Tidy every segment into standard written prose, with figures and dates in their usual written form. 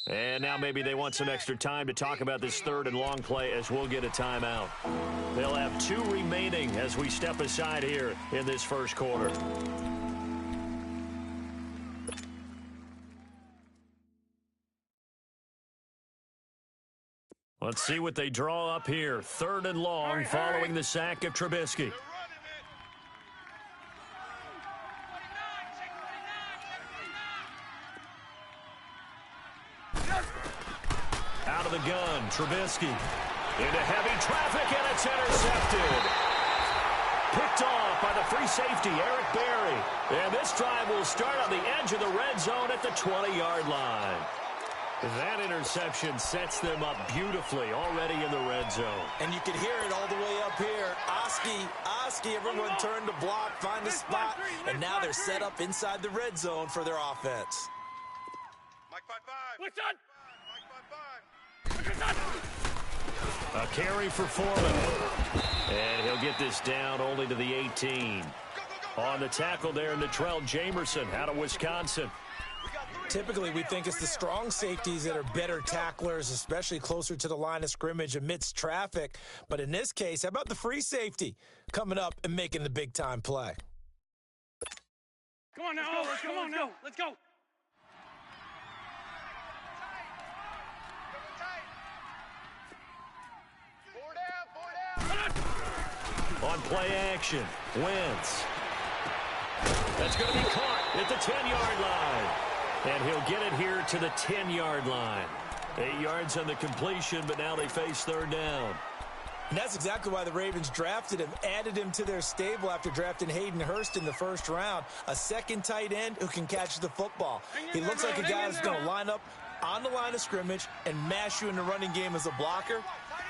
And now maybe they want some extra time to talk about this third and long play as we'll get a timeout. They'll have 2 remaining as we step aside here in this first quarter. Let's see what they draw up here. Third and long following the sack of Trubisky. Out of the gun, Trubisky. Into heavy traffic, and it's intercepted. Picked off by the free safety, Eric Berry. And this drive will start on the edge of the red zone at the 20-yard line. That interception sets them up beautifully already in the red zone. And you can hear it all the way up here. Oski, everyone turned to block, find a spot, and now they're set up inside the red zone for their offense. Mike 5-5. What's on? A carry for Foreman. And he'll get this down only to the 18. On the tackle there, Natrell Jamerson out of Wisconsin. Typically, we think it's the strong safeties that are better tacklers, especially closer to the line of scrimmage amidst traffic. But in this case, how about the free safety coming up and making the big-time play? Come on now, come on now, let's go. On play action, Wentz. That's going to be caught at the 10-yard line. And he'll get it here to the 10-yard line. 8 yards on the completion, but now they face third down. And that's exactly why the Ravens drafted him, added him to their stable after drafting Hayden Hurst in the first round. A second tight end who can catch the football. He looks like a guy that's going to line up on the line of scrimmage and mash you in the running game as a blocker.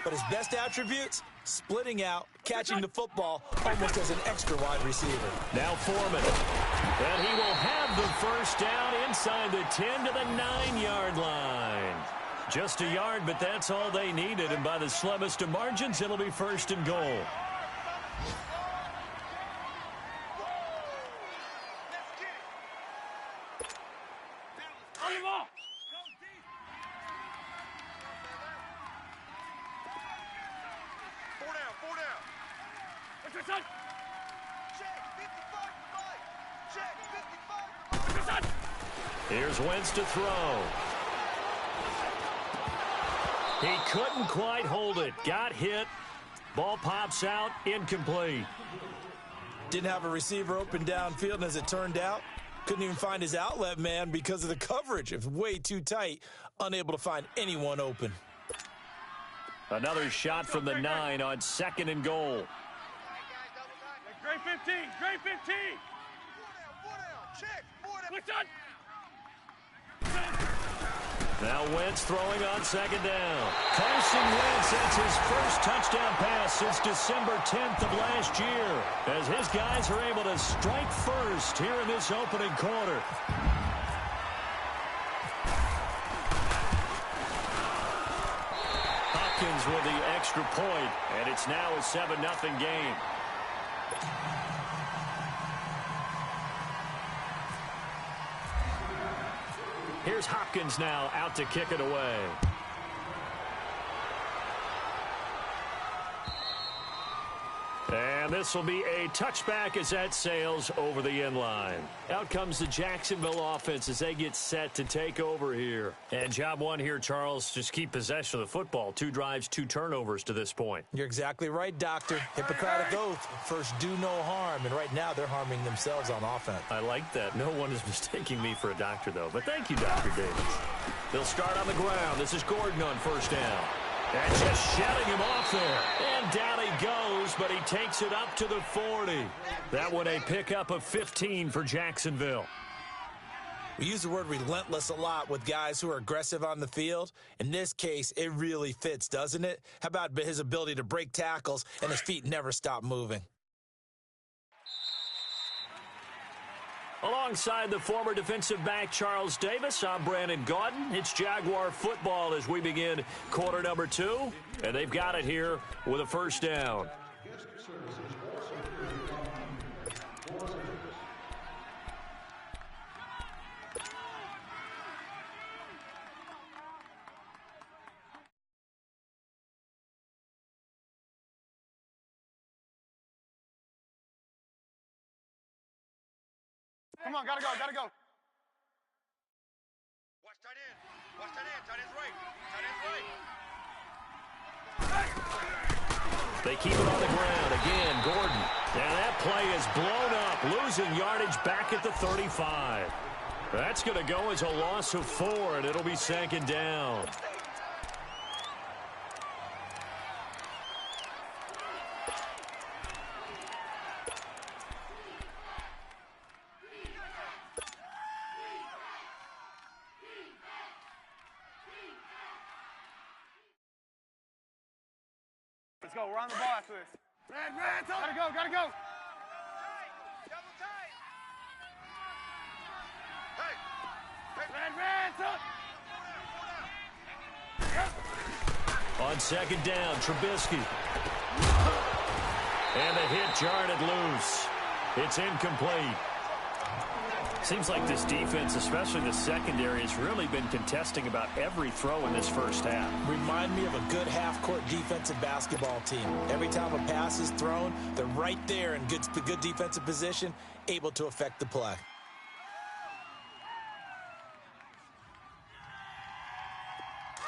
But his best attributes, splitting out, catching the football almost as an extra wide receiver. Now Foreman. And he will have the first down inside the 10 to the 9-yard line. Just a yard, but that's all they needed. And by the slimmest of margins, it'll be first and goal. Here's Wentz to throw. He couldn't quite hold it. Got hit. Ball pops out. Incomplete. Didn't have a receiver open downfield, and as it turned out, couldn't even find his outlet man because of the coverage. It was way too tight. Unable to find anyone open. Another shot from the 9 on second and goal. Great 15, great 15. What's on? Now Wentz throwing on second down. Carson Wentz, that's his first touchdown pass since December 10th of last year, as his guys are able to strike first here in this opening quarter. Hopkins with the extra point, and it's now a 7-0 game. Here's Hopkins now out to kick it away. And this will be a touchback as that sails over the end line. Out comes the Jacksonville offense as they get set to take over here. And job one here, Charles, just keep possession of the football. 2 drives, 2 turnovers to this point. You're exactly right, Doctor. Hippocratic oath. First, do no harm. And right now, they're harming themselves on offense. I like that. No one is mistaking me for a doctor, though. But thank you, Dr. Davis. They'll start on the ground. This is Gordon on first down. And just shutting him off there. And down he goes, but he takes it up to the 40. That one a pickup of 15 for Jacksonville. We use the word relentless a lot with guys who are aggressive on the field. In this case, it really fits, doesn't it? How about his ability to break tackles and his feet never stop moving? Alongside the former defensive back Charles Davis, I'm Brandon Gaudin. It's Jaguar football as we begin quarter number 2. And they've got it here with a first down. Come on, gotta go, gotta go. Watch tight end. Watch tight end. Tight end's right. Tight end's right. They keep it on the ground. Again, Gordon. And that play is blown up, losing yardage back at the 35. That's going to go as a loss of 4, and it'll be 2nd down. Let's go. We're on the ball after this. Red, gotta go, gotta go. Double tight. Hey. Red, On 2nd down, Trubisky. And the hit jarred it loose. It's incomplete. Seems like this defense, especially the secondary, has really been contesting about every throw in this first half. Remind me of a good half-court defensive basketball team. Every time a pass is thrown, they're right there in good defensive position, able to affect the play.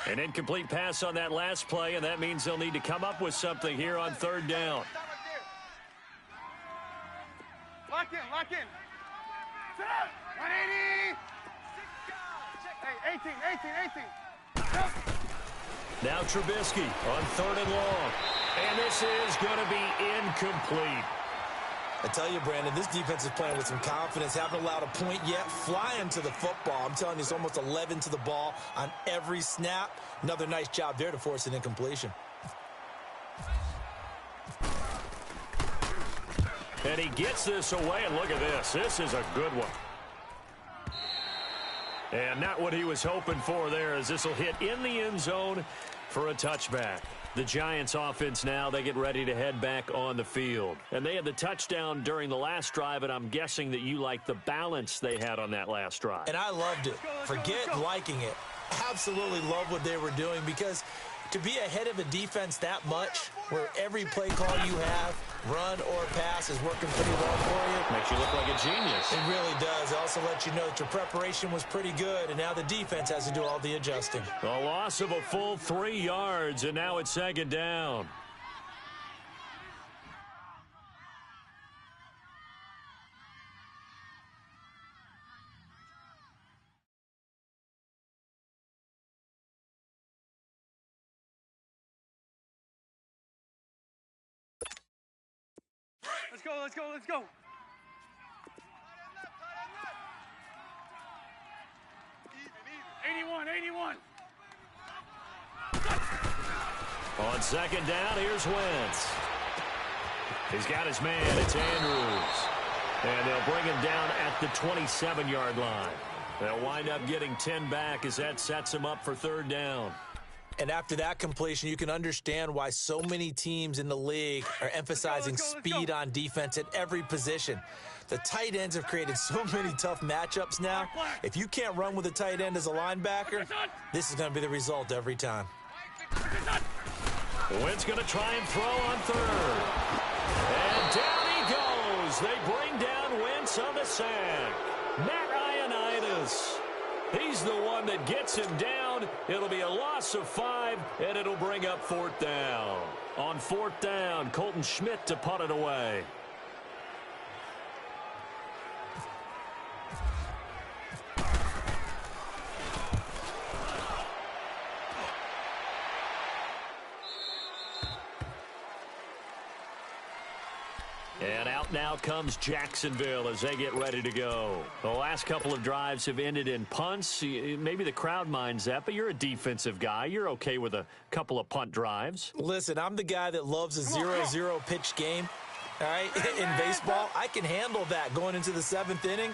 An incomplete pass on that last play, and that means they'll need to come up with something here on 3rd down. Lock in, lock in. 180. Hey, 18. Now Trubisky on 3rd and long. And this is going to be incomplete. I tell you, Brandon, this defense is playing with some confidence. Haven't allowed a point yet. Flying to the football. I'm telling you, it's almost 11 to the ball on every snap. Another nice job there to force an incompletion. And he gets this away, and look at this. This is a good one. And not what he was hoping for there, as this will hit in the end zone for a touchback. The Giants offense now, they get ready to head back on the field. And they had the touchdown during the last drive, and I'm guessing that you like the balance they had on that last drive. And I loved it. Forget liking it. Absolutely love what they were doing, because to be ahead of a defense that much, where every play call you have, run or pass, is working pretty well for you. Makes you look like a genius. It really does. It also lets you know that your preparation was pretty good, and now the defense has to do all the adjusting. A loss of a full 3 yards, and now it's 2nd down. Let's go, let's go, let's go. 81. On 2nd down, here's Wentz. He's got his man. It's Andrews. And they'll bring him down at the 27-yard line. They'll wind up getting 10 back as that sets him up for 3rd down. And after that completion, you can understand why so many teams in the league are emphasizing speed on defense at every position. The tight ends have created so many tough matchups now. If you can't run with a tight end as a linebacker, this is going to be the result every time. Wentz going to try and throw on 3rd. And down he goes. They bring down Wentz on the sack. Matt Ioannidis. He's the one that gets him down. It'll be a loss of 5, and it'll bring up 4th down. On 4th down, Colton Schmidt to punt it away. And out now comes Jacksonville as they get ready to go. The last couple of drives have ended in punts. Maybe the crowd minds that, but you're a defensive guy. You're okay with a couple of punt drives. Listen, I'm the guy that loves a 0-0 pitch game. All right, in baseball, I can handle that going into the 7th inning.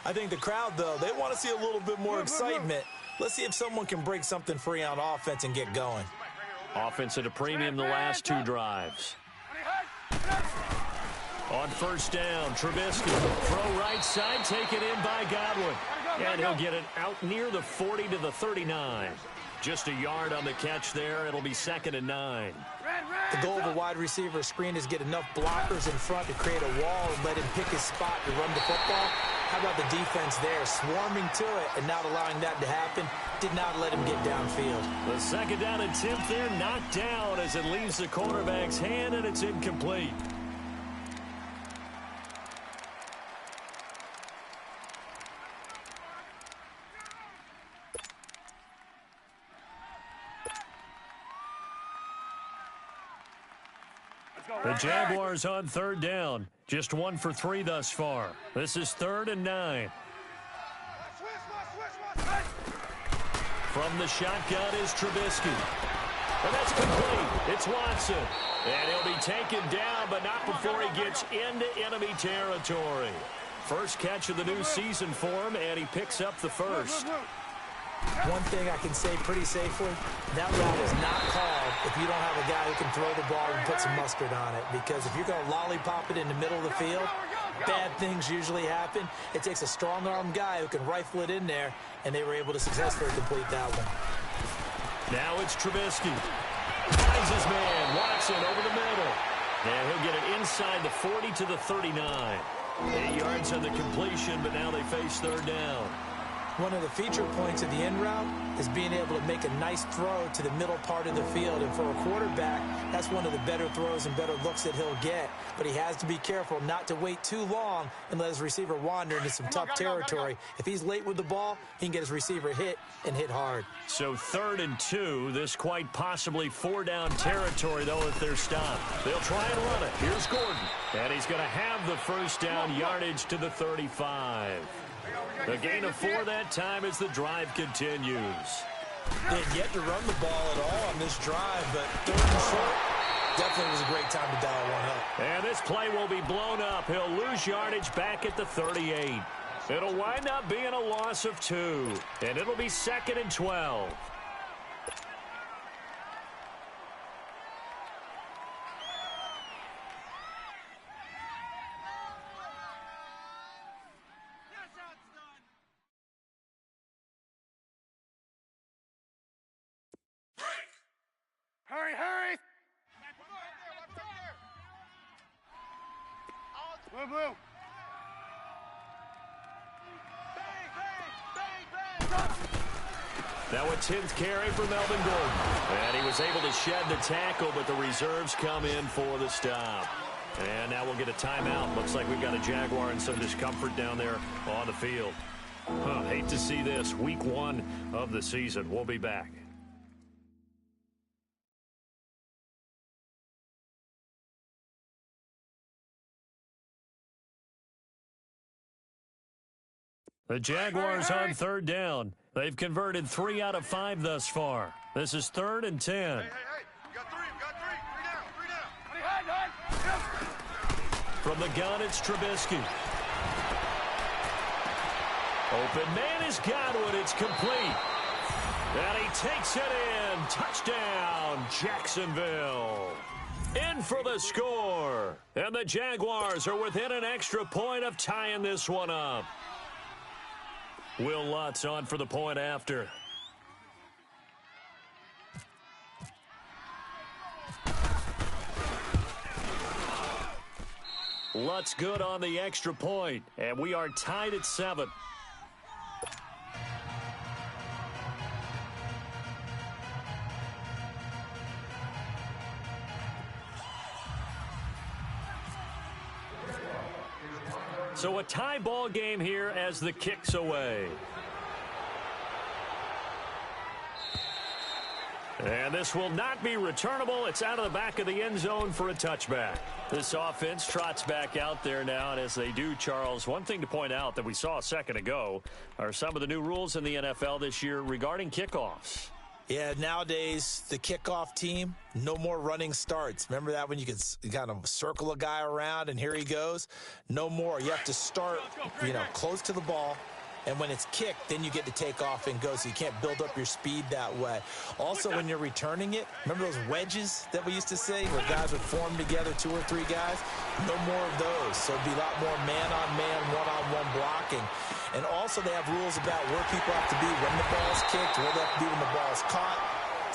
I think the crowd, though, they want to see a little bit more excitement. Let's see if someone can break something free on offense and get going. Offense at a premium the last 2 drives. On 1st down, Trubisky. Throw right side, taken in by Godwin. And he'll get it out near the 40 to the 39. Just a yard on the catch there. It'll be 2nd and 9. The goal of a wide receiver screen is get enough blockers in front to create a wall and let him pick his spot to run the football. How about the defense there, swarming to it and not allowing that to happen? Did not let him get downfield. The second down attempt there knocked down as it leaves the quarterback's hand, and it's incomplete. The Jaguars on third down. Just 1 for 3 thus far. This is 3rd and 9. From the shotgun is Trubisky. And that's complete. It's Watson. And he'll be taken down, but not before he gets into enemy territory. First catch of the new season for him, and he picks up the first. One thing I can say pretty safely, that route is not called if you don't have a guy who can throw the ball and put some mustard on it. Because if you're going to lollipop it in the middle of the field, bad things usually happen. It takes a strong-arm guy who can rifle it in there, and they were able to successfully complete that one. Now it's Trubisky. Finds his man, Watson over the middle. And he'll get it inside the 40 to the 39. 8 yards on the completion, but now they face third down. One of the feature points of the end route is being able to make a nice throw to the middle part of the field. And for a quarterback, that's one of the better throws and better looks that he'll get. But he has to be careful not to wait too long and let his receiver wander into some tough territory. If he's late with the ball, he can get his receiver hit and hit hard. So 3rd and 2, this quite possibly 4-down territory, though, if they're stopped. They'll try and run it. Here's Gordon. And he's going to have the first down yardage to the 35. A gain of 4 that time as the drive continues. They had yet to run the ball at all on this drive, but 3rd and short, definitely was a great time to dial one up. And this play will be blown up. He'll lose yardage back at the 38. It'll wind up being a loss of 2, and it'll be 2nd and 12. Hurry, hurry! Blue, blue. Now a 10th carry for Melvin Gordon. And he was able to shed the tackle, but the reserves come in for the stop. And now we'll get a timeout. Looks like we've got a Jaguar in some discomfort down there on the field. Hate to see this. Week 1 of the season. We'll be back. The Jaguars on third down. They've converted 3 out of 5 thus far. This is 3rd and 10. Hey, we got 3, Three down. From the gun, it's Trubisky. Open man is Godwin. It's complete. And he takes it in. Touchdown, Jacksonville. In for the score. And the Jaguars are within an extra point of tying this one up. Will Lutz on for the point after. Lutz good on the extra point, and we are tied at 7. So a tie ball game here as the kick's away. And this will not be returnable. It's out of the back of the end zone for a touchback. This offense trots back out there now, and as they do, Charles, one thing to point out that we saw a second ago are some of the new rules in the NFL this year regarding kickoffs. Yeah, nowadays, the kickoff team, no more running starts. Remember that when you could kind of circle a guy around and here he goes? No more. You have to start, close to the ball. And when it's kicked, then you get to take off and go, so you can't build up your speed that way. Also, when you're returning it, remember those wedges that we used to say where guys would form together, 2 or 3 guys? No more of those. So it'd be a lot more man-on-man, one-on-one blocking. And also they have rules about where people have to be when the ball's kicked, where they have to be when the ball's caught.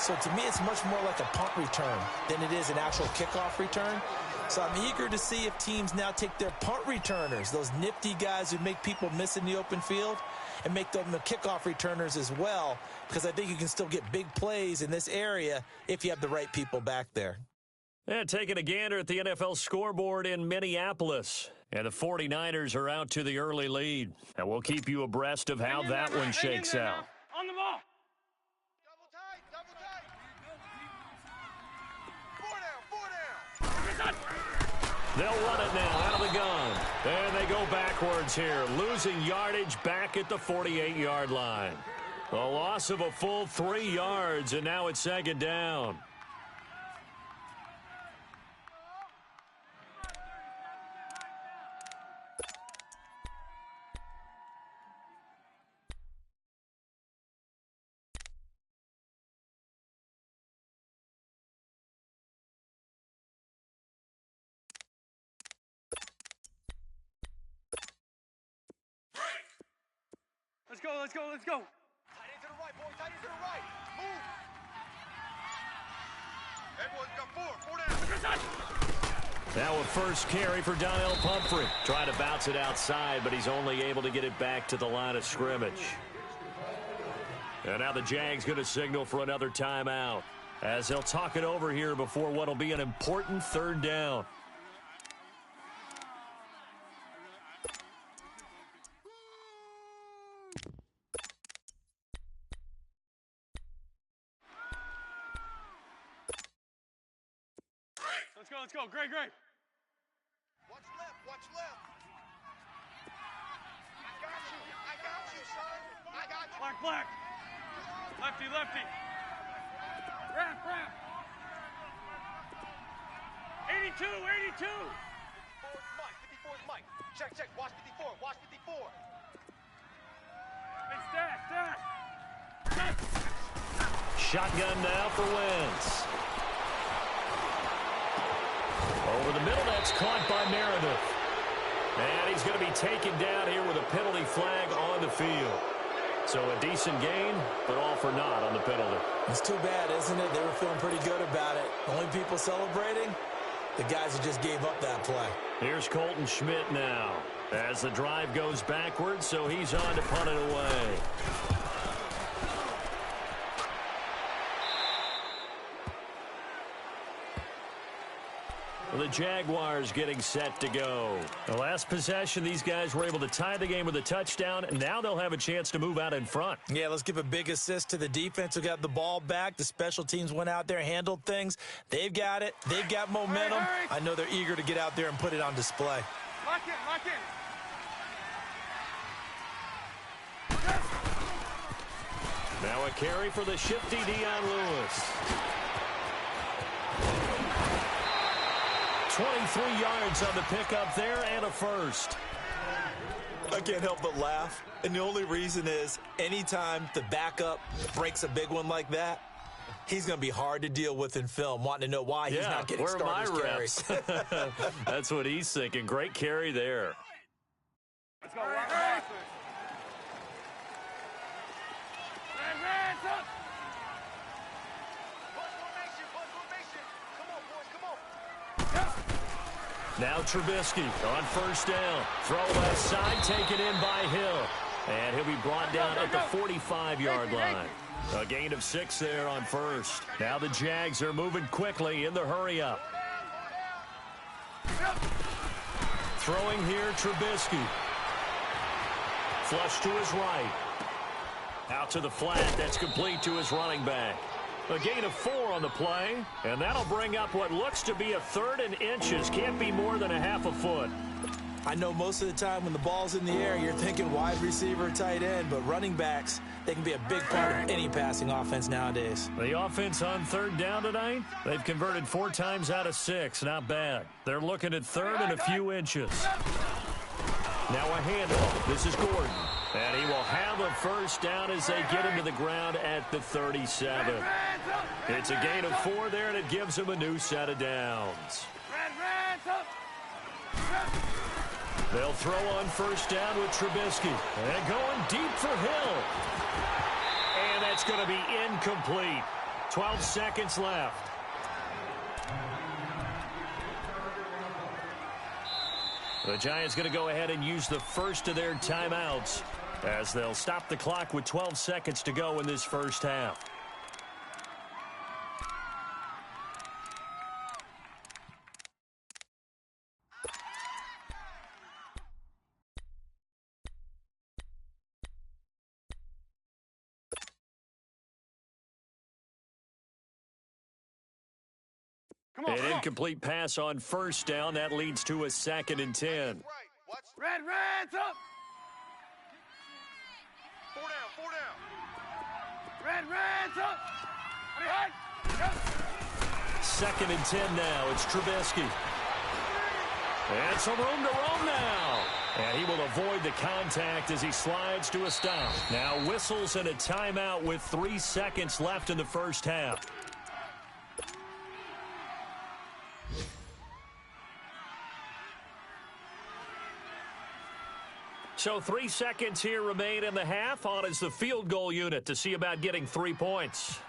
So to me, it's much more like a punt return than it is an actual kickoff return. So I'm eager to see if teams now take their punt returners, those nifty guys who make people miss in the open field, and make them the kickoff returners as well, because I think you can still get big plays in this area if you have the right people back there. And taking a gander at the NFL scoreboard in Minneapolis. And the 49ers are out to the early lead. And we'll keep you abreast of how that one shakes out. On the ball. Double tight, double tight. 4 down, 4 down. They'll run it now out of the gun. And they go backwards here, losing yardage back at the 48-yard line. A loss of a full 3 yards, and now it's second down. Let's go, let's go, let's go. Tight end to the right, boy. Tight end to the right. Move. Everyone got 4 down. Now a first carry for Donnell Pumphrey. Trying to bounce it outside, but he's only able to get it back to the line of scrimmage. And now the Jags going to signal for another timeout, as they'll talk it over here before what will be an important third down. Let's go. Great. Watch left, watch left. I got you, son. I got you. Black. Lefty. Wrap. 82. 54 is Mike. Check. Watch 54. Hey, stash. Shotgun now for Wentz. Over the middle, that's caught by Meredith. And he's going to be taken down here with a penalty flag on the field. So a decent gain, but all for naught on the penalty. It's too bad, isn't it? They were feeling pretty good about it. Only people celebrating, the guys who just gave up that play. Here's Colton Schmidt now, as the drive goes backwards, so he's on to punt it away. The Jaguars getting set to go. The last possession, these guys were able to tie the game with a touchdown, and now they'll have a chance to move out in front. Yeah, let's give a big assist to the defense who got the ball back. The special teams went out there, handled things. They've got it. They've got momentum. Hurry. I know they're eager to get out there and put it on display. Lock in. Now a carry for the shifty Dion Lewis. 23 yards on the pickup there and a first. I can't help but laugh. And the only reason is anytime the backup breaks a big one like that, he's going to be hard to deal with in film, wanting to know why he's not getting starters carries. That's what he's thinking. Great carry there. Let's go. Rock the box. Hands up. Formation. Come on, boys, come on. Now Trubisky on first down. Throw left side, taken in by Hill. And he'll be brought down at the 45-yard line. A gain of 6 there on first. Now the Jags are moving quickly in the hurry-up. Throwing here, Trubisky. Flush to his right. Out to the flat. That's complete to his running back. A gain of 4 on the play, and that'll bring up what looks to be a third and inches. Can't be more than a half a foot. I know most of the time when the ball's in the air, you're thinking wide receiver, tight end, but running backs, they can be a big part of any passing offense nowadays. The offense on third down tonight, they've converted 4 times out of 6. Not bad. They're looking at third and a few inches. Now a handoff. This is Gordon. And he will have a first down as they get him to the ground at the 37. It's a gain of 4 there, and it gives him a new set of downs. They'll throw on first down with Trubisky. And going deep for Hill. And that's going to be incomplete. 12 seconds left. The Giants going to go ahead and use the first of their timeouts as they'll stop the clock with 12 seconds to go in this first half. An incomplete pass on first down. That leads to a 2nd and 10. Red, Reds up! 4 down, 4 down. Red, Reds up! Behind! Yep. 2nd and 10 now. It's Trubisky. And some room to roam now. And he will avoid the contact as he slides to a stop. Now whistles and a timeout with 3 seconds left in the first half. So 3 seconds here remain in the half. On is the field goal unit to see about getting 3 points.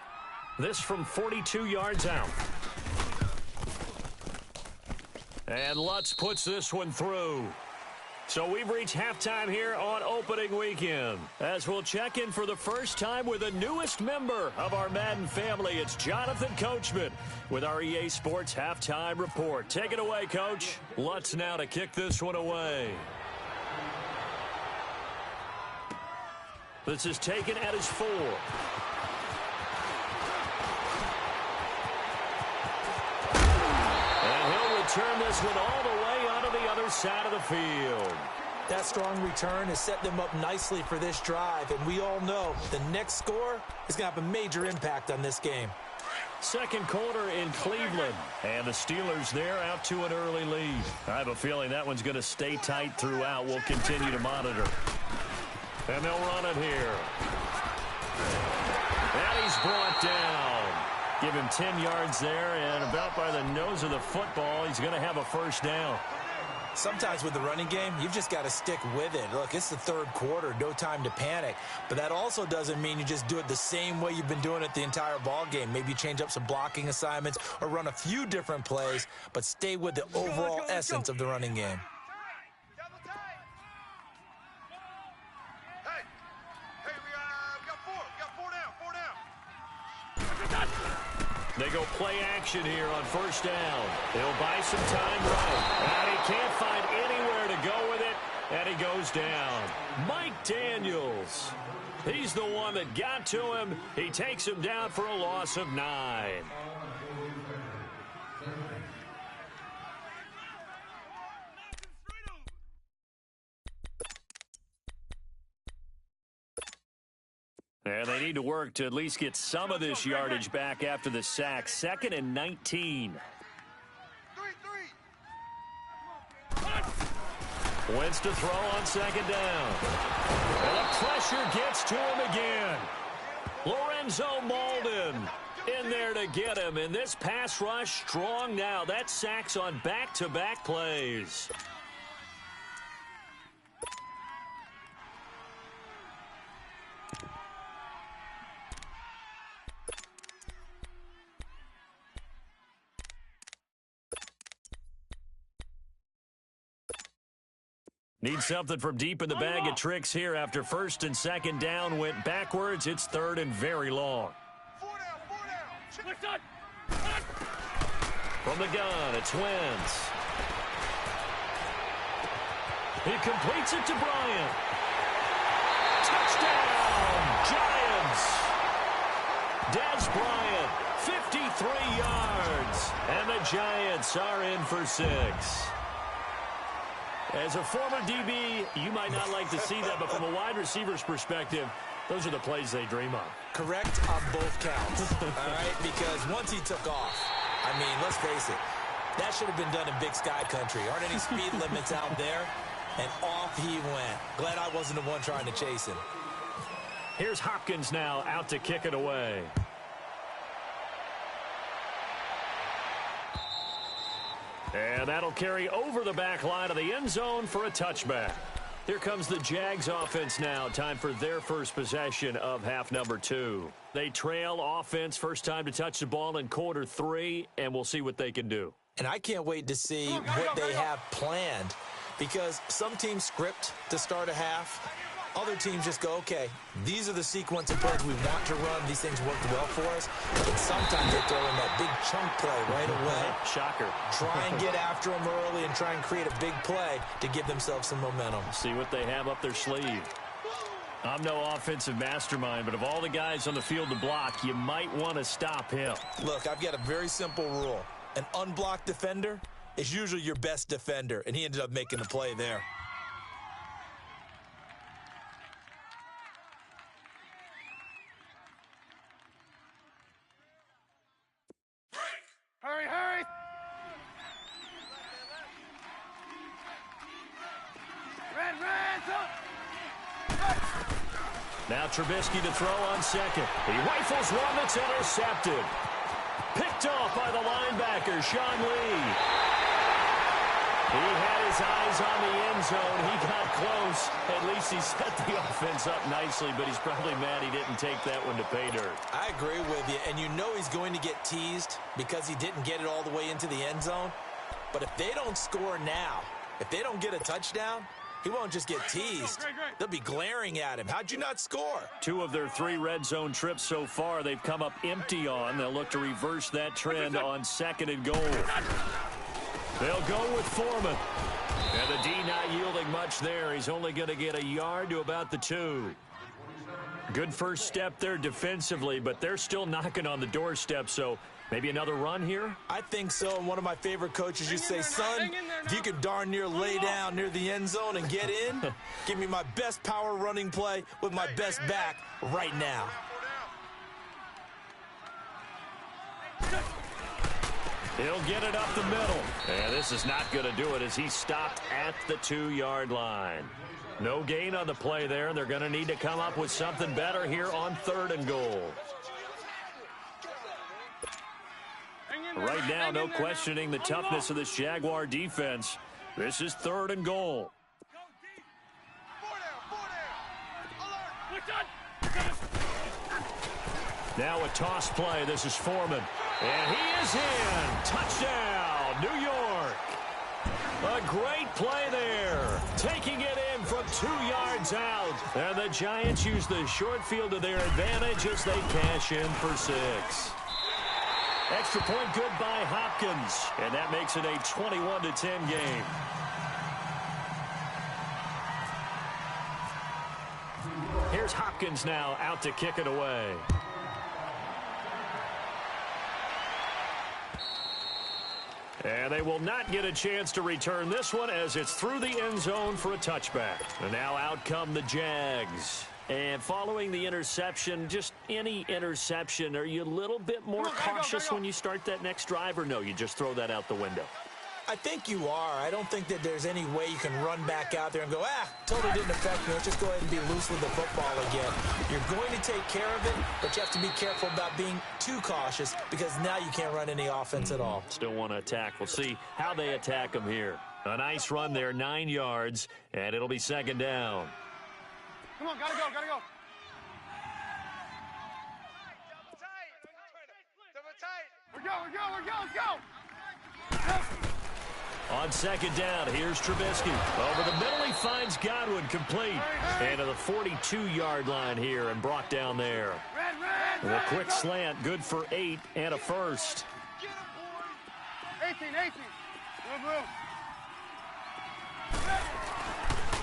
This from 42 yards out. And Lutz puts this one through. So we've reached halftime here on opening weekend. As we'll check in for the first time with the newest member of our Madden family, it's Jonathan Coachman with our EA Sports Halftime Report. Take it away, Coach. Lutz now to kick this one away. This is taken at his 4. And he'll return this one all the way onto the other side of the field. That strong return has set them up nicely for this drive, and we all know the next score is going to have a major impact on this game. Second quarter in Cleveland, and the Steelers there out to an early lead. I have a feeling that one's going to stay tight throughout. We'll continue to monitor. And they'll run it here. And he's brought down. Give him 10 yards there, and about by the nose of the football, he's going to have a first down. Sometimes with the running game, you've just got to stick with it. Look, it's the third quarter, no time to panic. But that also doesn't mean you just do it the same way you've been doing it the entire ball game. Maybe change up some blocking assignments or run a few different plays, but stay with the overall essence of the running game. They go play action here on first down. They'll buy some time right. And he can't find anywhere to go with it, and he goes down. Mike Daniels. He's the one that got to him. He takes him down for a loss of 9. And they need to work to at least get some of this yardage back after the sack. 2nd and 19. Wentz to throw on 2nd down. And the pressure gets to him again. Lorenzo Molden in there to get him. And this pass rush strong now. That sacks on back-to-back plays. Need something from deep in the bag of tricks here after 1st and 2nd down went backwards. It's 3rd and very long. 4 down. From the gun, it's Wentz. He completes it to Bryant. Touchdown, Giants. Des Bryant, 53 yards. And the Giants are in for 6. As a former DB, you might not like to see that, but from a wide receiver's perspective, those are the plays they dream of. Correct on both counts, all right? Because once he took off, I mean, let's face it, that should have been done in Big Sky Country. Aren't any speed limits out there? And off he went. Glad I wasn't the one trying to chase him. Here's Hopkins now out to kick it away. And that'll carry over the back line of the end zone for a touchback. Here comes the Jags offense now. Time for their first possession of half number 2. They trail offense, first time to touch the ball in quarter 3, and we'll see what they can do. And I can't wait to see what they have planned. Because some teams script to start a half. Other teams just go, okay, these are the sequence of plays we want to run. These things worked well for us. But sometimes they throw in that big chunk play right away. Shocker. Try and get after them early and try and create a big play to give themselves some momentum. See what they have up their sleeve. I'm no offensive mastermind, but of all the guys on the field to block, you might want to stop him. Look, I've got a very simple rule. An unblocked defender is usually your best defender, and he ended up making the play there. Hurry, hurry! Red, Now Trubisky to throw on second. He rifles one that's intercepted. Picked off by the linebacker, Sean Lee. He had his eyes on the end zone. He got close. At least he set the offense up nicely, but he's probably mad he didn't take that one to pay dirt. I agree with you, and you know he's going to get teased because he didn't get it all the way into the end zone. But if they don't score now, if they don't get a touchdown, he won't just get teased. They'll be glaring at him. How'd you not score? 2 of their 3 red zone trips so far, they've come up empty on. They'll look to reverse that trend on 2nd and goal. They'll go with Foreman. And the D not yielding much there. He's only going to get a yard to about the 2. Good first step there defensively, but they're still knocking on the doorstep, so maybe another run here? I think so. And one of my favorite coaches used to say, son, if you could darn near lay down near the end zone and get in, give me my best power running play with my best back right now. He'll get it up the middle. And this is not going to do it as he stopped at the 2-yard line. No gain on the play there. They're going to need to come up with something better here on 3rd and goal. Right now, no questioning the toughness of this Jaguar defense. This is 3rd and goal. Now a toss play. This is Foreman. And he is in. Touchdown, New York. A great play there. Taking it in from 2 yards out. And the Giants use the short field to their advantage as they cash in for 6. Extra point good by Hopkins. And that makes it a 21-10 game. Here's Hopkins now out to kick it away. And they will not get a chance to return this one as it's through the end zone for a touchback. And now out come the Jags. And following the interception, just any interception, are you a little bit more cautious when you start that next drive, or no, you just throw that out the window? I think you are. I don't think that there's any way you can run back out there and go, totally didn't affect me. Let's just go ahead and be loose with the football again. You're going to take care of it, but you have to be careful about being too cautious because now you can't run any offense at all. Still want to attack. We'll see how they attack them here. A nice run there, 9 yards, and it'll be 2nd down. Come on, gotta go, gotta go. We're go, let's go. On 2nd down, here's Trubisky. Over the middle, he finds Godwin complete. And to the 42-yard line here and brought down there. And a quick slant, good for 8 and a first. 18. Move.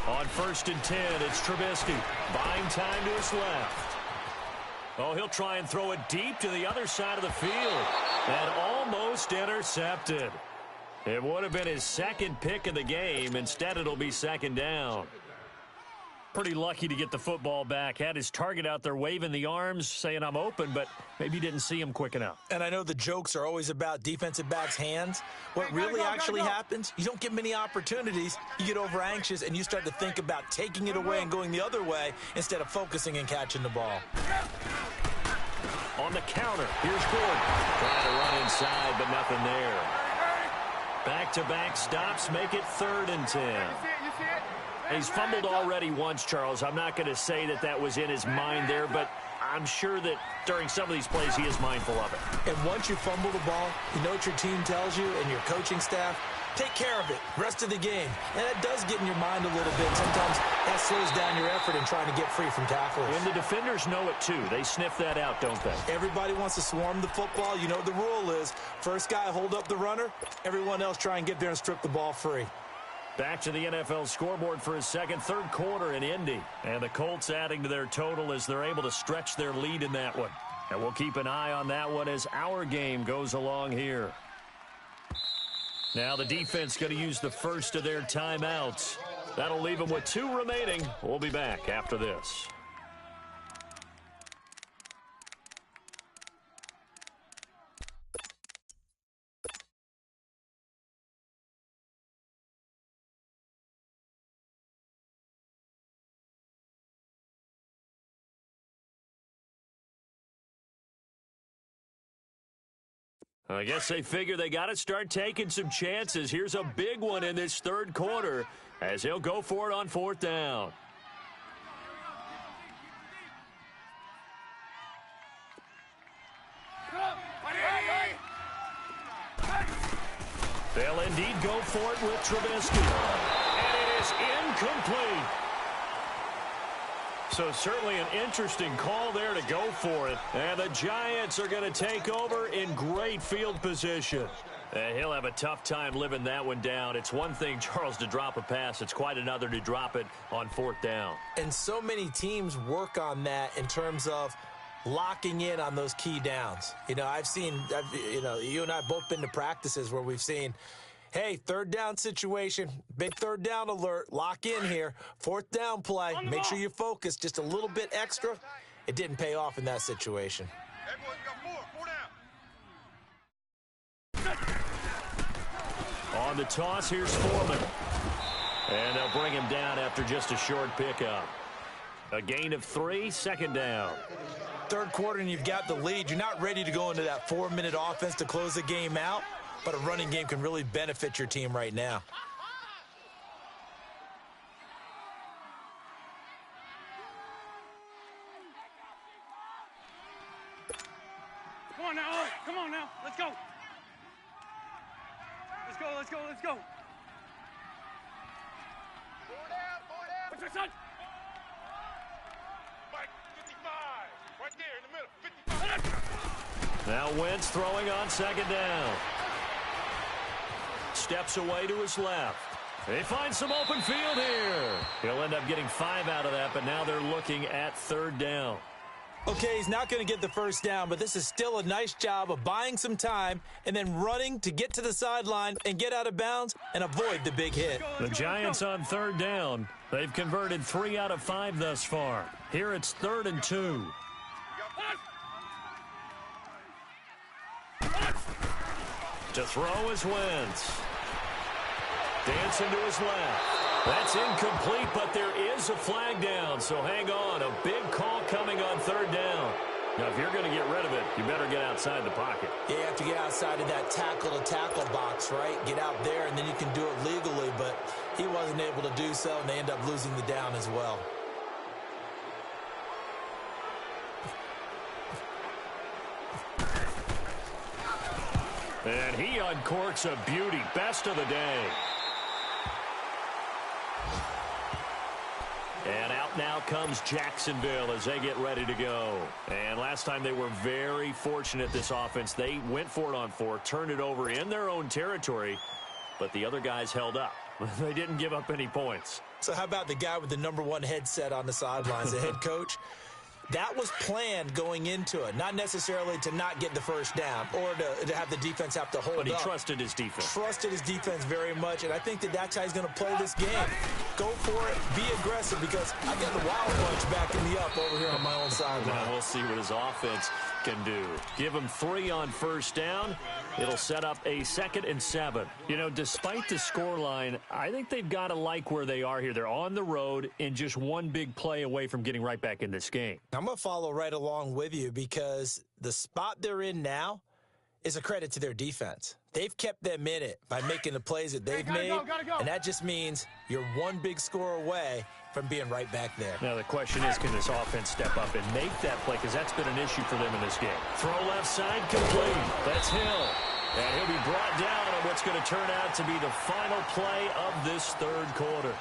On 1st and 10, it's Trubisky. Buying time to his left. Oh, he'll try and throw it deep to the other side of the field. And almost intercepted. It would have been his 2nd pick of the game. Instead, it'll be 2nd down. Pretty lucky to get the football back. Had his target out there waving the arms, saying I'm open, but maybe didn't see him quick enough. And I know the jokes are always about defensive backs' hands. What really actually happens, you don't get many opportunities. You get over anxious, and you start to think about taking it away and going the other way instead of focusing and catching the ball. On the counter, here's Gordon. Trying to run inside, but nothing there. Back-to-back stops make it 3rd and 10. You see it? He's fumbled already once, Charles. I'm not going to say that was in his mind there, but I'm sure that during some of these plays he is mindful of it. And once you fumble the ball, you know what your team tells you and your coaching staff? take care of it rest of the game. And that does get in your mind a little bit. Sometimes that slows down your effort in trying to get free from tacklers. And the defenders know it too. They sniff that out, don't they? Everybody wants to swarm the football. You know what the rule is. First guy hold up the runner. Everyone else try and get there and strip the ball free. Back to the NFL scoreboard for his third quarter in Indy. And the Colts adding to their total as they're able to stretch their lead in that one. And we'll keep an eye on that one as our game goes along here. Now the defense going to use the first of their timeouts. That'll leave them with 2 remaining. We'll be back after this. I guess they figure they got to start taking some chances. Here's a big one in this third quarter as he'll go for it on 4th down. They'll indeed go for it with Trubisky. And it is incomplete. So certainly an interesting call there to go for it. And the Giants are going to take over in great field position. And he'll have a tough time living that one down. It's one thing, Charles, to drop a pass. It's quite another to drop it on 4th down. And so many teams work on that in terms of locking in on those key downs. You know, you and I have both been to practices where we've seen, hey, 3rd down situation, big 3rd down alert, lock in here, 4th down play, make sure you focus just a little bit extra. It didn't pay off in that situation. Everyone's got 4 down. On the toss, here's Foreman. And they'll bring him down after just a short pickup. A gain of 3, 2nd down. 3rd quarter and you've got the lead. You're not ready to go into that 4-minute offense to close the game out. But a running game can really benefit your team right now. Come on now, come on now, let's go. Let's go, let's go, let's go. 4 down, 4 down. What's your son? Mike, 55. Right there in the middle, 55. Now Wentz throwing on 2nd down. Steps away to his left. They find some open field here. He'll end up getting 5 out of that, but now they're looking at 3rd down. Okay, he's not going to get the 1st down, but this is still a nice job of buying some time and then running to get to the sideline and get out of bounds and avoid the big hit. The Giants on 3rd down. They've converted 3 out of 5 thus far. Here it's 3rd and 2. To throw is Wentz. Dancing to his left. That's incomplete, but there is a flag down, so hang on. A big call coming on 3rd down. Now, if you're going to get rid of it, you better get outside the pocket. Yeah, you have to get outside of that tackle-to-tackle box, right? Get out there, and then you can do it legally, but he wasn't able to do so, and they end up losing the down as well. And he uncorks a beauty. Best of the day. And out now comes Jacksonville as they get ready to go. And last time they were very fortunate, this offense. They went for it on 4, turned it over in their own territory, but the other guys held up. They didn't give up any points. So how about the guy with the #1 headset on the sidelines, the head coach? That was planned going into it, not necessarily to not get the 1st down or to have the defense have to hold up. But he trusted his defense. Trusted his defense very much, and I think that's how he's going to play this game. Go for it, be aggressive, because I got the wild bunch backing me up over here on my own sideline. Now we'll see what his offense can do. Give him 3 on 1st down. It'll set up a 2nd and 7. You know, despite the scoreline, I think they've got to like where they are here. They're on the road and just one big play away from getting right back in this game. I'm going to follow right along with you because the spot they're in now is a credit to their defense. They've kept them in it by making the plays that they've made, and that just means you're one big score away from being right back there. Now the question is, can this offense step up and make that play, because that's been an issue for them in this game. Throw left side complete. That's Hill. And he'll be brought down what's going to turn out to be the final play of this third quarter.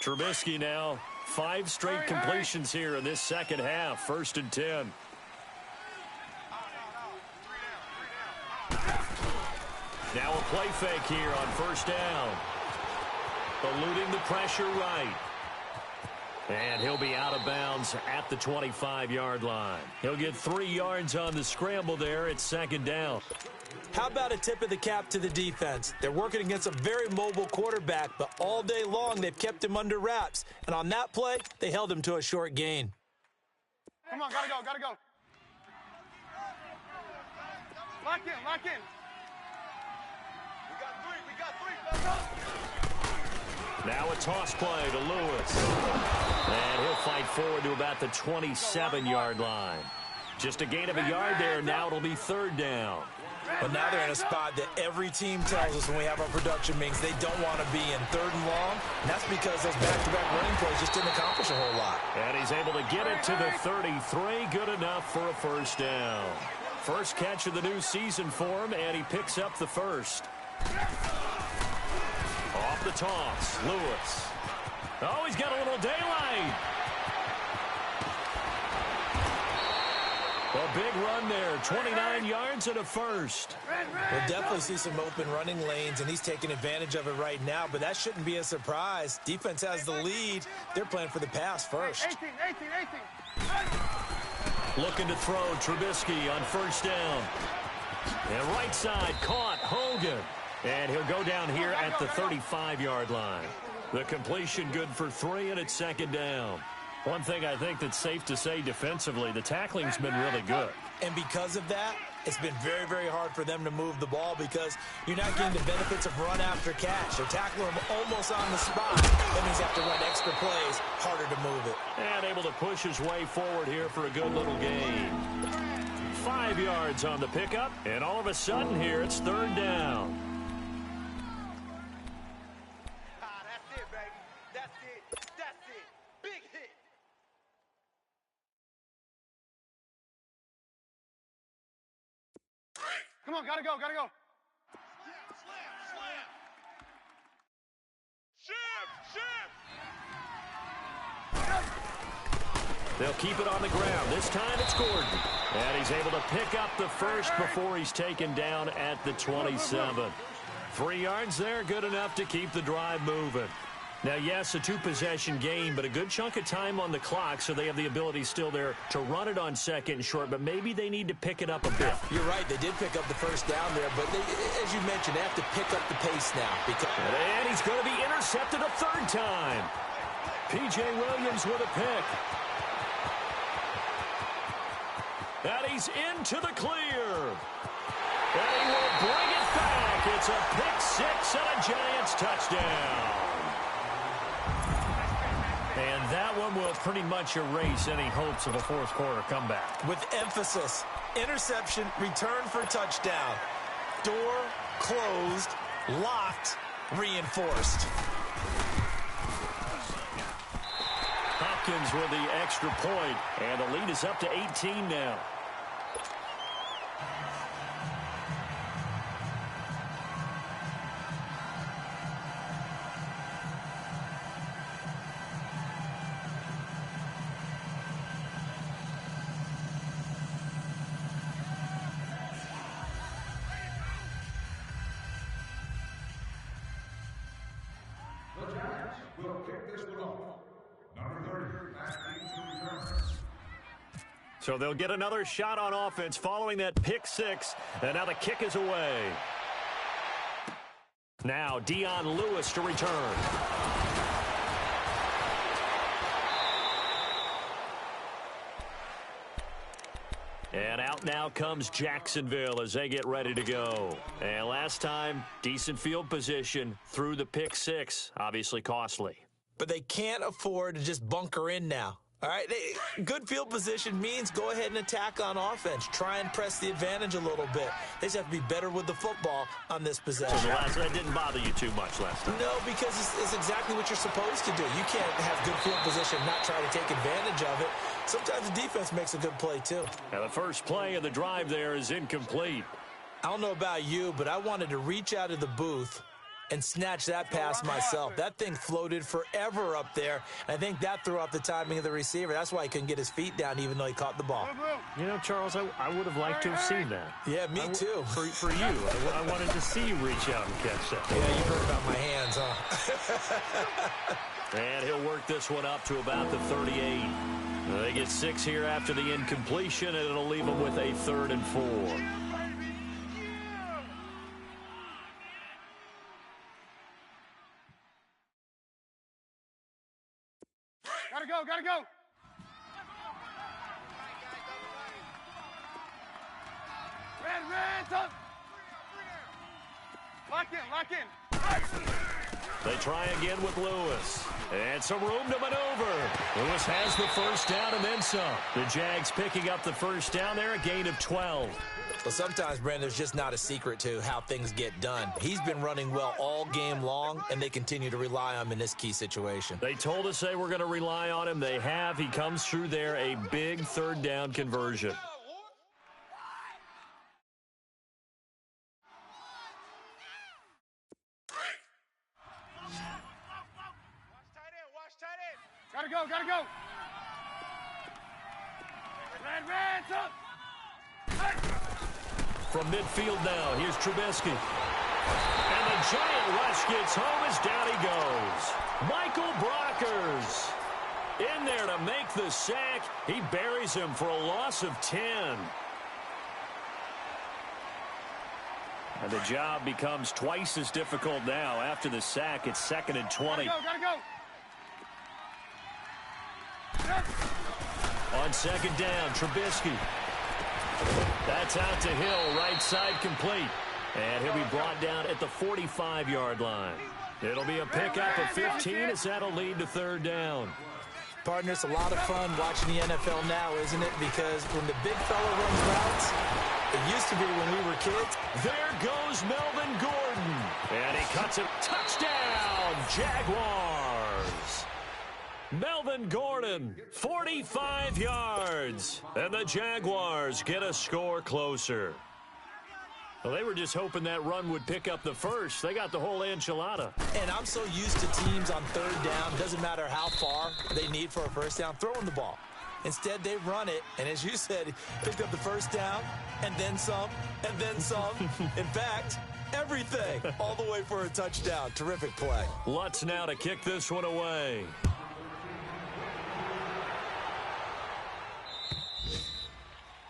Trubisky now, 5 straight completions here in this second half. 1st and 10. Now a play fake here on 1st down. Eluding the pressure right. And he'll be out of bounds at the 25-yard line. He'll get 3 yards on the scramble there at 2nd down. How about a tip of the cap to the defense? They're working against a very mobile quarterback, but all day long they've kept him under wraps. And on that play, they held him to a short gain. Come on, gotta go, gotta go. Lock in, lock in. We got three, let's go. Now a toss play to Lewis. And he'll fight forward to about the 27-yard line. Just a gain of a yard there. Now it'll be 3rd down. But now they're in a spot that every team tells us when we have our production meetings they don't want to be in 3rd and long. And that's because those back-to-back running plays just didn't accomplish a whole lot. And he's able to get it to the 33. Good enough for a 1st down. First catch of the new season for him, and he picks up the 1st. Off the toss, Lewis. Oh, he's got a little daylight. A big run there, 29 yards and a 1st. We'll definitely see some open running lanes, and he's taking advantage of it right now, but that shouldn't be a surprise. Defense has the lead. They're playing for the pass first. 18. Looking to throw, Trubisky on 1st down. And right side, caught, Hogan. And he'll go down here at the 35-yard line. The completion good for 3, and it's 2nd down. One thing I think that's safe to say defensively, the tackling's been really good. And because of that, it's been very, very hard for them to move the ball because you're not getting the benefits of run after catch. They're tackling them almost on the spot. That means they have to run extra plays, harder to move it. And able to push his way forward here for a good little gain. 5 yards on the pickup, and all of a sudden here it's 3rd down. That's it, baby. That's it. Big hit. Come on, gotta go. Slam. Shift. They'll keep it on the ground. This time it's Gordon. And he's able to pick up the 1st before he's taken down at the 27. 3 yards there, good enough to keep the drive moving. Now, yes, a 2-possession game, but a good chunk of time on the clock, so they have the ability still there to run it on 2nd and short, but maybe they need to pick it up a bit. You're right, they did pick up the 1st down there, but they, as you mentioned, they have to pick up the pace now. And he's going to be intercepted a 3rd time. P.J. Williams with a pick. And he's into the clear. And he will bring it back. It's a pick 6 and a Giants touchdown. And that one will pretty much erase any hopes of a 4th quarter comeback. With emphasis, interception, return for touchdown. Door closed, locked, reinforced. Hopkins with the extra point, and the lead is up to 18 now. So they'll get another shot on offense following that pick 6, and now the kick is away. Now Dion Lewis to return. And out now comes Jacksonville as they get ready to go. And last time, decent field position through the pick 6, obviously costly. But they can't afford to just bunker in now. All right, good field position means go ahead and attack on offense. Try and press the advantage a little bit. They just have to be better with the football on this possession. So that didn't bother you too much last time? No, because it's exactly what you're supposed to do. You can't have good field position and not try to take advantage of it. Sometimes the defense makes a good play, too. And the first play of the drive there is incomplete. I don't know about you, but I wanted to reach out of the booth and snatch that pass myself. That thing floated forever up there. And I think that threw off the timing of the receiver. That's why he couldn't get his feet down even though he caught the ball. You know, Charles, I would have liked to have seen that. Yeah, me too. For you. I wanted to see you reach out and catch that. Yeah, you heard about my hands, huh? And he'll work this one up to about the 38. They get 6 here after the incompletion, and it'll leave them with a 3rd and 4. Gotta go, gotta go. Red, up. Lock in. They try again with Lewis. And some room to maneuver. Lewis has the first down and then some. The Jags picking up the first down there, a gain of 12. Well, sometimes, Brandon, there's just not a secret to how things get done. He's been running well all game long, and they continue to rely on him in this key situation. They told us they were going to rely on him. They have. He comes through there, a big 3rd down conversion. Gotta go. Red, up. From midfield now, here's Trubisky. And the giant rush gets home as down he goes. Michael Brockers in there to make the sack. He buries him for a loss of 10. And the job becomes twice as difficult now. After the sack, it's 2nd and 20. Gotta go. On 2nd down, Trubisky. That's out to Hill, right side complete. And he'll be brought down at the 45-yard line. It'll be a pickup of 15 as that'll lead to 3rd down. Partner, it's a lot of fun watching the NFL now, isn't it? Because when the big fella runs routes, it used to be when we were kids. There goes Melvin Gordon. And he cuts it. Touchdown, Jaguars. Melvin Gordon, 45 yards. And the Jaguars get a score closer. Well, they were just hoping that run would pick up the first. They got the whole enchilada. And I'm so used to teams on 3rd down, doesn't matter how far they need for a first down, throwing the ball. Instead, they run it, and as you said, picked up the first down, and then some, and then some. In fact, everything, all the way for a touchdown. Terrific play. Lutz now to kick this one away.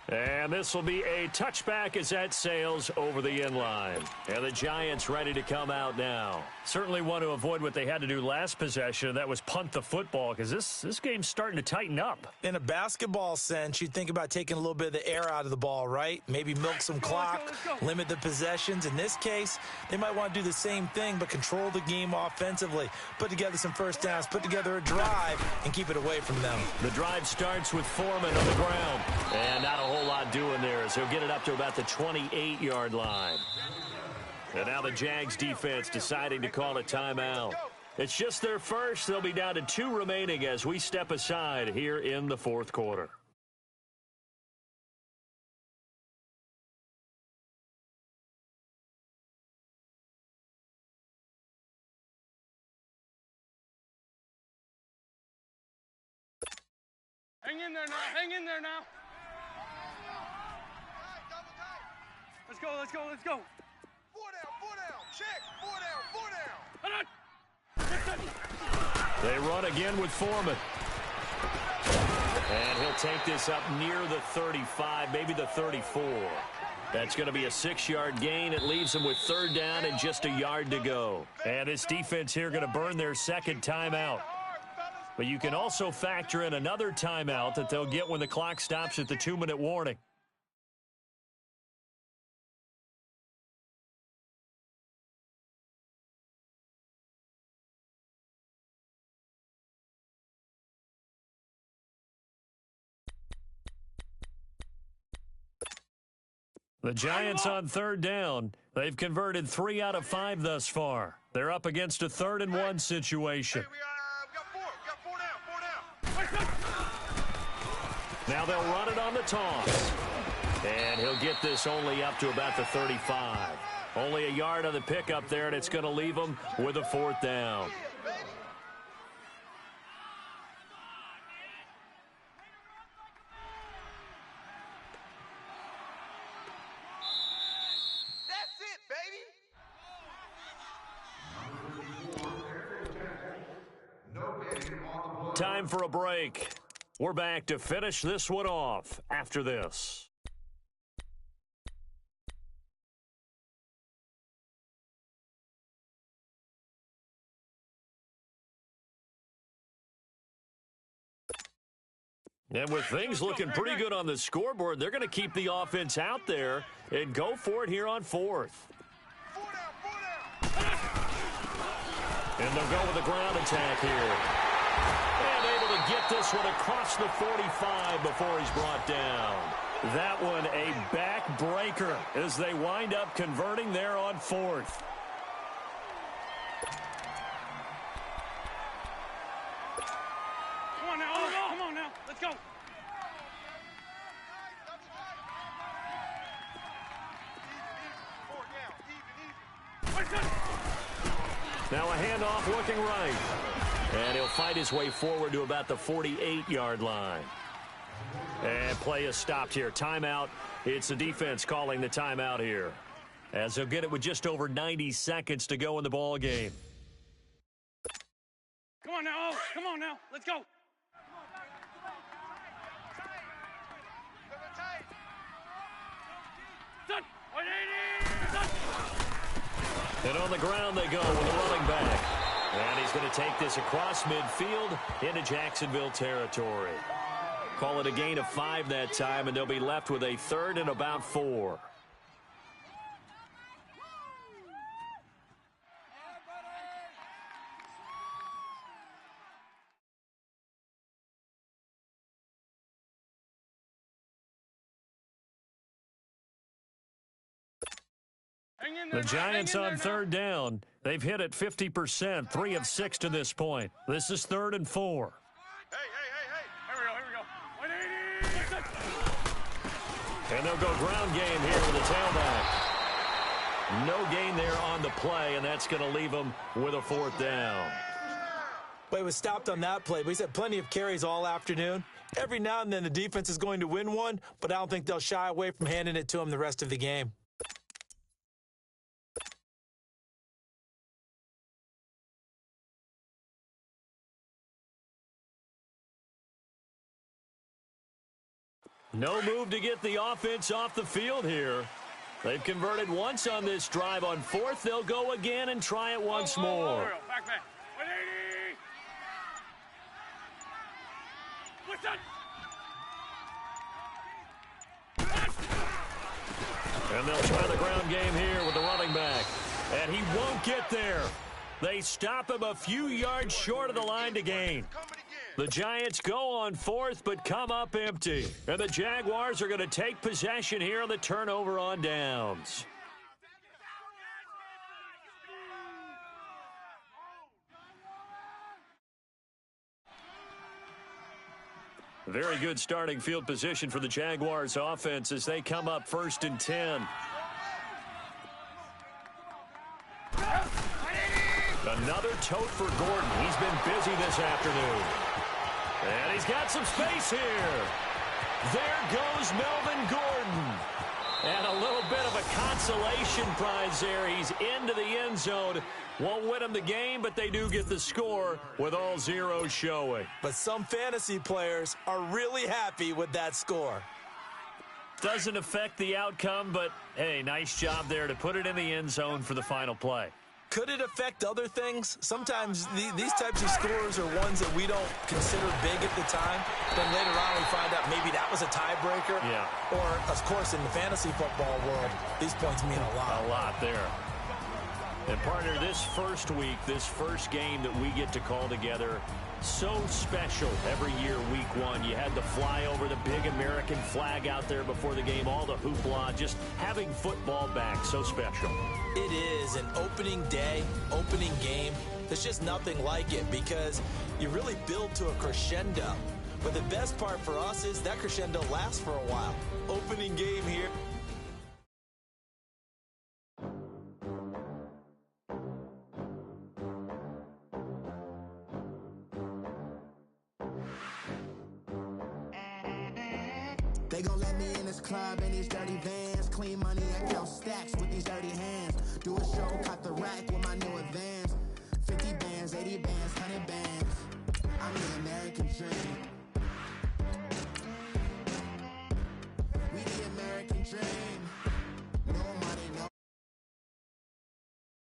And this will be a touchback as that sails over the inline. And the Giants ready to come out now. Certainly want to avoid what they had to do last possession, and that was punt the football, because this game's starting to tighten up. In a basketball sense, you'd think about taking a little bit of the air out of the ball, right? Maybe milk some clock, limit the possessions. In this case, they might want to do the same thing, but control the game offensively. Put together some first downs, put together a drive, and keep it away from them. The drive starts with Foreman on the ground. And not a whole lot doing there as he'll get it up to about the 28-yard line. And now the Jags defense deciding to call a timeout. It's just their first. They'll be down to 2 remaining as we step aside here in the 4th quarter. Hang in there now. Let's go. 4 down, check. 4 down. They run again with Foreman. And he'll take this up near the 35, maybe the 34. That's going to be a 6-yard gain. It leaves them with 3rd down and just a yard to go. And this defense here going to burn their 2nd timeout. But you can also factor in another timeout that they'll get when the clock stops at the 2-minute warning. The Giants on third down. They've converted 3 out of 5 thus far. They're up against a 3rd-and-1 situation. Hey, we got 4. We got 4 down. 4 down. Now they'll run it on the toss. And he'll get this only up to about the 35. Only a yard on the pickup there, and it's going to leave him with a 4th down. Time for a break. We're back to finish this one off after this. And with things looking pretty good on the scoreboard, they're going to keep the offense out there and go for it here on 4th. And they'll go with a ground attack here. And able to get this one across the 45 before he's brought down. That one a backbreaker as they wind up converting there on 4th. Come on now, come on now, let's go. Now a handoff looking right. And he'll fight his way forward to about the 48-yard line. And play is stopped here. Timeout. It's the defense calling the timeout here, as he'll get it with just over 90 seconds to go in the ball game. Come on now, let's go. And on the ground they go with a running back. And he's going to take this across midfield into Jacksonville territory. Call it a gain of 5 that time, and they'll be left with a 3rd and about 4. The Giants on 3rd down. They've hit it 50%, 3 of 6 to this point. This is 3rd and 4. Hey. Here we go. And they'll go ground game here with the tailback. No gain there on the play, and that's going to leave them with a 4th down. But he was stopped on that play. But he's had plenty of carries all afternoon. Every now and then the defense is going to win one, but I don't think they'll shy away from handing it to him the rest of the game. No move to get the offense off the field here. They've converted once on this drive. On 4th, they'll go again and try it once more. Back. 180. And they'll try the ground game here with the running back. And he won't get there. They stop him a few yards short of the line to gain. The Giants go on 4th, but come up empty. And the Jaguars are going to take possession here on the turnover on downs. Very good starting field position for the Jaguars offense as they come up 1st and 10. Another tote for Gordon. He's been busy this afternoon. And he's got some space here. There goes Melvin Gordon. And a little bit of a consolation prize there. He's into the end zone. Won't win him the game, but they do get the score with all zeros showing. But some fantasy players are really happy with that score. Doesn't affect the outcome, but, hey, nice job there to put it in the end zone for the final play. Could it affect other things? Sometimes these types of scores are ones that we don't consider big at the time. Then later on we find out maybe that was a tiebreaker. Yeah. Or, of course, in the fantasy football world, these points mean a lot. A lot there. And partner, this first week, this first game that we get to call together, so special every year, week one. You had the fly over the big American flag out there before the game, all the hoopla, just having football back, so special. It is an opening day, opening game. There's just nothing like it because you really build to a crescendo. But the best part for us is that crescendo lasts for a while. Opening game here. They gon' let me in this club in these dirty vans. Clean money, I count stacks with these dirty hands. Do a show, cut the rack with my new advance. 50 bands, 80 bands, 100 bands. I'm the American dream. We the American dream.